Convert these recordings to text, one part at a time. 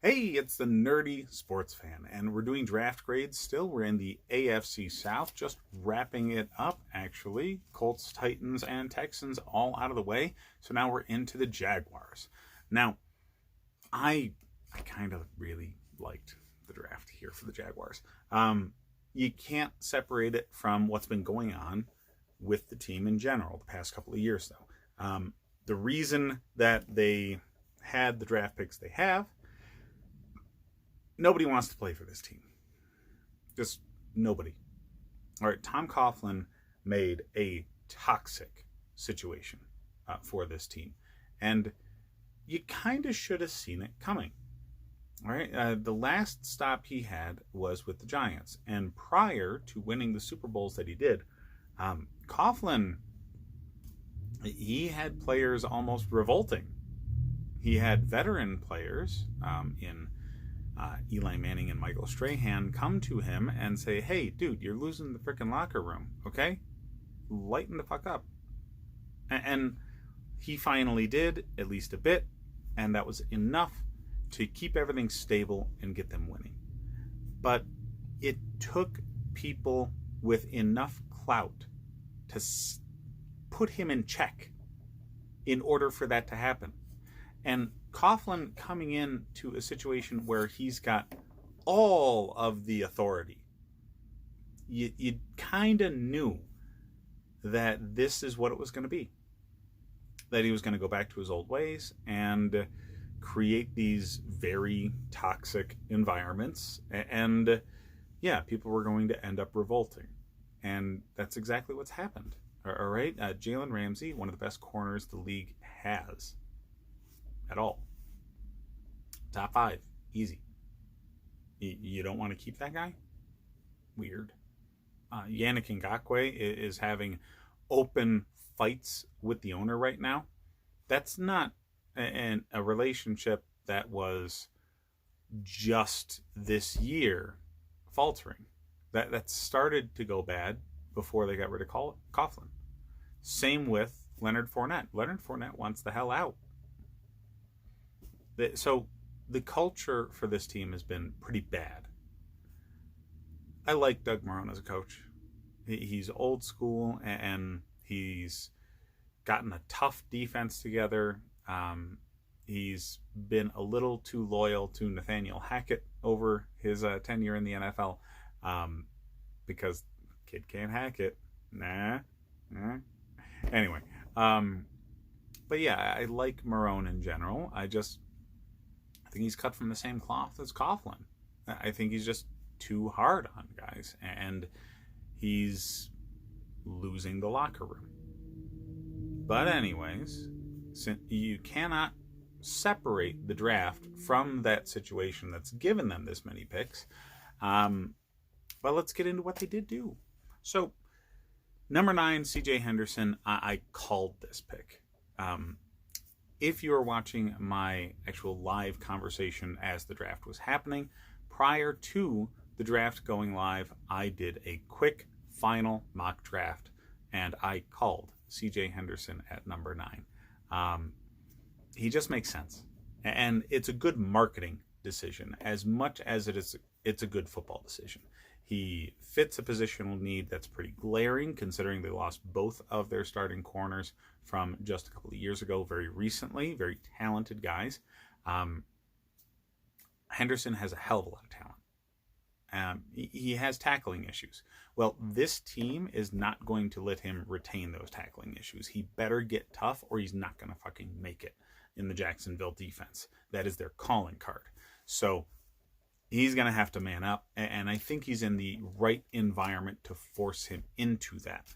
Hey, it's the nerdy sports fan, and we're doing draft grades still. We're in the AFC South, just wrapping it up, actually. Colts, Titans, and Texans all out of the way. So now we're into the Jaguars. Now, I kind of really liked the draft here for the Jaguars. You can't separate it from what's been going on with the team in general the past couple of years, though. The reason that they had the draft picks they have, nobody wants to play for this team. Just nobody. All right, Tom Coughlin made a toxic situation for this team. And you kind of should have seen it coming. All right, the last stop he had was with the Giants. And prior to winning the Super Bowls that he did, Coughlin, he had players almost revolting. He had veteran players in Eli Manning and Michael Strahan come to him and say, hey, dude, you're losing the freaking locker room, okay? Lighten the fuck up. And he finally did, at least a bit, and that was enough to keep everything stable and get them winning. But it took people with enough clout to put him in check in order for that to happen. And Coughlin coming into a situation where he's got all of the authority, you kind of knew that this is what it was going to be. That he was going to go back to his old ways and create these very toxic environments. And yeah, people were going to end up revolting. And that's exactly what's happened. All right, Jalen Ramsey, one of the best corners the league has at all. Top 5, easy. You don't want to keep that guy? Weird. Yannick Ngakoue is having open fights with the owner right now. That's not a relationship that was just this year faltering. That started to go bad before they got rid of Coughlin. Same with Leonard Fournette. Leonard Fournette wants the hell out. So the culture for this team has been pretty bad. I like Doug Marrone as a coach. He's old school and he's gotten a tough defense together. He's been a little too loyal to Nathaniel Hackett over his tenure in the NFL because kid can't hack it. Nah. Anyway, but yeah, I like Marrone in general. I think he's cut from the same cloth as Coughlin. I think he's just too hard on guys, and he's losing the locker room. But anyways, you cannot separate the draft from that situation that's given them this many picks. But let's get into what they did do. So, number 9, C.J. Henderson, I called this pick. If you were watching my actual live conversation as the draft was happening, prior to the draft going live, I did a quick final mock draft, and I called C.J. Henderson at number 9. He just makes sense, and it's a good marketing decision as much as it's a good football decision. He fits a positional need that's pretty glaring, considering they lost both of their starting corners from just a couple of years ago, very recently. Very talented guys. Henderson has a hell of a lot of talent. He has tackling issues. Well, this team is not going to let him retain those tackling issues. He better get tough or he's not going to fucking make it in the Jacksonville defense. That is their calling card. So he's going to have to man up, and I think he's in the right environment to force him into that.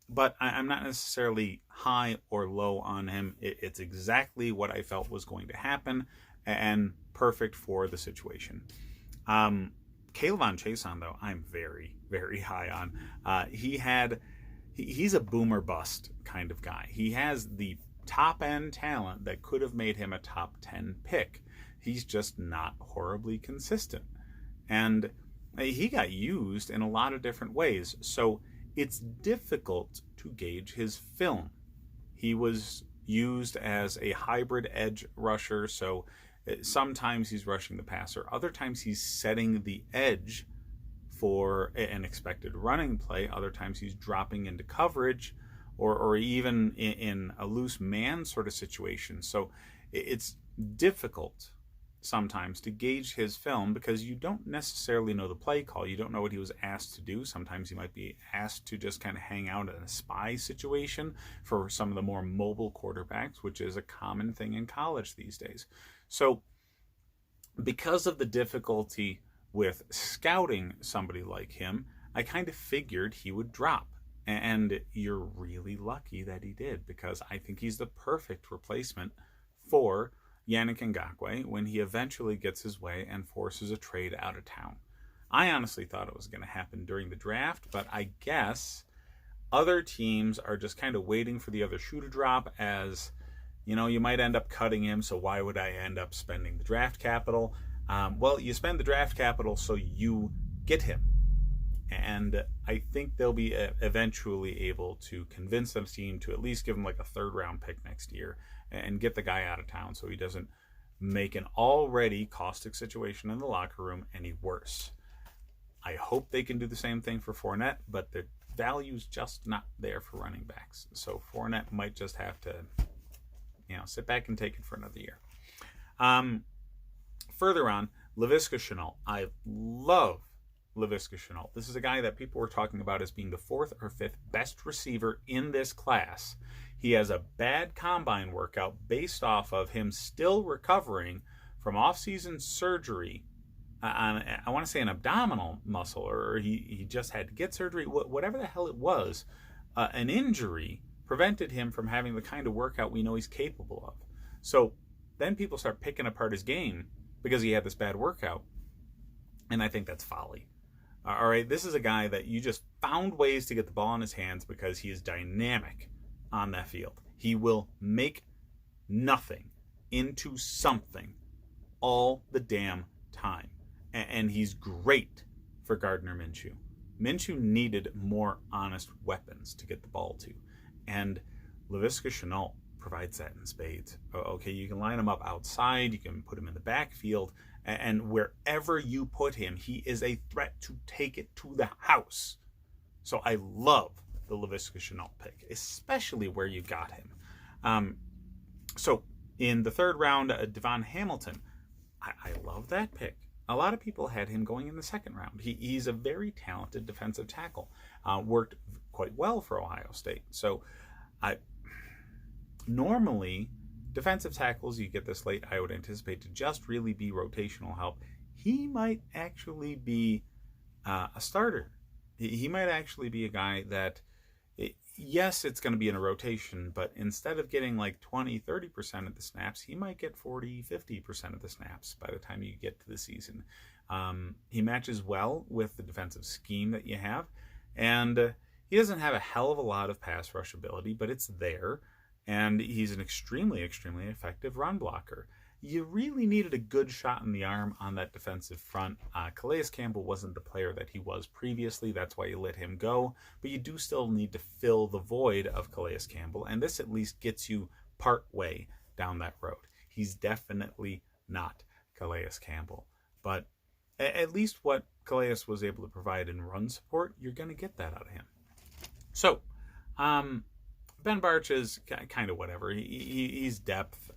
But I'm not necessarily high or low on him. It's exactly what I felt was going to happen, and perfect for the situation. K'Lavon Chaisson, though, I'm very, very high on. He's a boomer bust kind of guy. He has the top-end talent that could have made him a top 10 pick. He's just not horribly consistent. And he got used in a lot of different ways. So it's difficult to gauge his film. He was used as a hybrid edge rusher, so Sometimes he's rushing the passer. Other times he's setting the edge for an expected running play. Other times he's dropping into coverage or even in a loose man sort of situation. So it's difficult sometimes to gauge his film because you don't necessarily know the play call. You don't know what he was asked to do. Sometimes he might be asked to just kind of hang out in a spy situation for some of the more mobile quarterbacks, which is a common thing in college these days. So because of the difficulty with scouting somebody like him, I kind of figured he would drop. And you're really lucky that he did, because I think he's the perfect replacement for Yannick Ngakoue when he eventually gets his way and forces a trade out of town. I honestly thought it was going to happen during the draft, but I guess other teams are just kind of waiting for the other shoe to drop, as, you know, you might end up cutting him, so why would I end up spending the draft capital? Well, you spend the draft capital so you get him. And I think they'll be eventually able to convince the team to at least give him like a third-round pick next year and get the guy out of town so he doesn't make an already caustic situation in the locker room any worse. I hope they can do the same thing for Fournette, but the value's just not there for running backs. So Fournette might just have to, sit back and take it for another year. Further on, Laviska Shenault. I love Laviska Shenault. This is a guy that people were talking about as being the 4th or 5th best receiver in this class. He has a bad combine workout based off of him still recovering from off-season surgery on, I want to say, an abdominal muscle, or he just had to get surgery, whatever the hell it was. An injury prevented him from having the kind of workout we know he's capable of. So then people start picking apart his game because he had this bad workout, and I think that's folly. All right, this is a guy that you just found ways to get the ball in his hands because he is dynamic on that field. He will make nothing into something all the damn time. And he's great for Gardner Minshew. Minshew needed more honest weapons to get the ball to. And Laviska Shenault provides that in spades. Okay, you can line him up outside, you can put him in the backfield, and wherever you put him, he is a threat to take it to the house. So I love the Laviska Shenault pick, especially where you got him. So in the 3rd round, Devon Hamilton, I love that pick. A lot of people had him going in the 2nd round. He's a very talented defensive tackle. Worked quite well for Ohio State. So normally, defensive tackles you get this late, I would anticipate to just really be rotational help. He might actually be a starter. He might actually be a guy that, yes, it's going to be in a rotation, but instead of getting like 20, 30% of the snaps, he might get 40, 50% of the snaps by the time you get to the season. He matches well with the defensive scheme that you have, and he doesn't have a hell of a lot of pass rush ability, but it's there. And he's an extremely, extremely effective run blocker. You really needed a good shot in the arm on that defensive front. Calais Campbell wasn't the player that he was previously. That's why you let him go. But you do still need to fill the void of Calais Campbell. And this at least gets you part way down that road. He's definitely not Calais Campbell. But at least what Calais was able to provide in run support, you're going to get that out of him. So, Ben Bartch is kind of whatever. He's depth.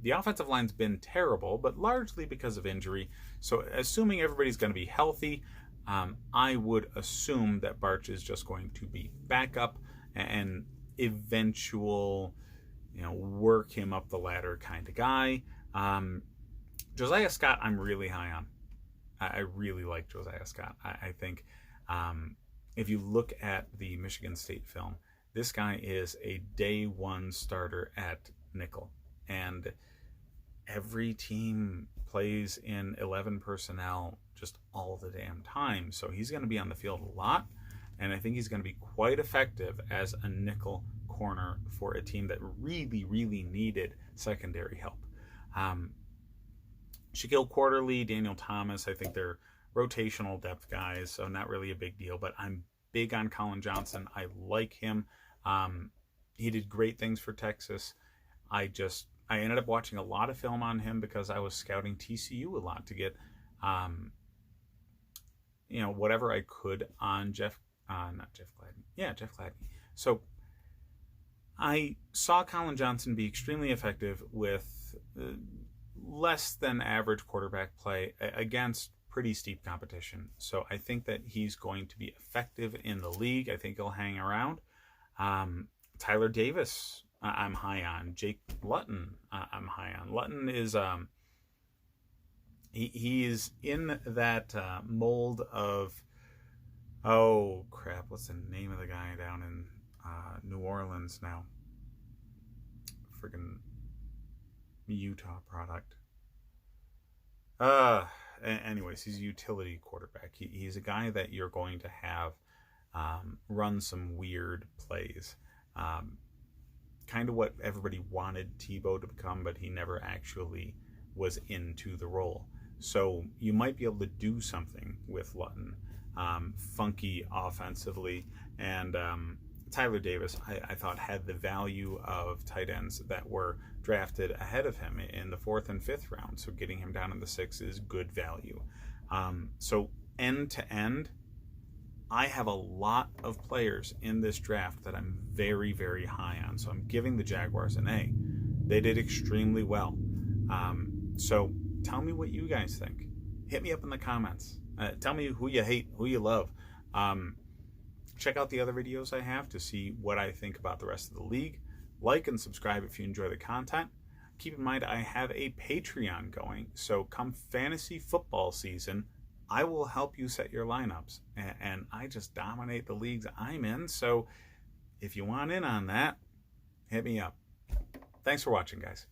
The offensive line's been terrible, but largely because of injury. So assuming everybody's going to be healthy, I would assume that Bartch is just going to be backup and eventual, work him up the ladder kind of guy. Josiah Scott, I'm really high on. I really like Josiah Scott. I think if you look at the Michigan State film, this guy is a day one starter at nickel. And every team plays in 11 personnel just all the damn time. So he's going to be on the field a lot. And I think he's going to be quite effective as a nickel corner for a team that really, really needed secondary help. Shaquille Quarterly, Daniel Thomas, I think they're rotational depth guys, so not really a big deal. But I'm big on Colin Johnson. I like him. He did great things for Texas. I just I ended up watching a lot of film on him because I was scouting TCU a lot to get, whatever I could on Jeff Gladney. Yeah, Jeff Gladney. So I saw Colin Johnson be extremely effective with less than average quarterback play against pretty steep competition. So I think that he's going to be effective in the league. I think he'll hang around. Tyler Davis, I'm high on. Jake Luton, I'm high on. Luton is he's in that mold of, oh crap, what's the name of the guy down in New Orleans now? Friggin' Utah product. Anyways, he's a utility quarterback. He's a guy that you're going to have run some weird plays. Kind of what everybody wanted Tebow to become, but he never actually was into the role. So you might be able to do something with Luton, funky offensively, and Tyler Davis, I thought, had the value of tight ends that were drafted ahead of him in the 4th and 5th round. So getting him down in the 6th is good value. So end to end, I have a lot of players in this draft that I'm very, very high on. So I'm giving the Jaguars an A. They did extremely well. So tell me what you guys think. Hit me up in the comments. Tell me who you hate, who you love. Check out the other videos I have to see what I think about the rest of the league. Like and subscribe if you enjoy the content. Keep in mind, I have a Patreon going. So come fantasy football season, I will help you set your lineups. And I just dominate the leagues I'm in. So if you want in on that, hit me up. Thanks for watching, guys.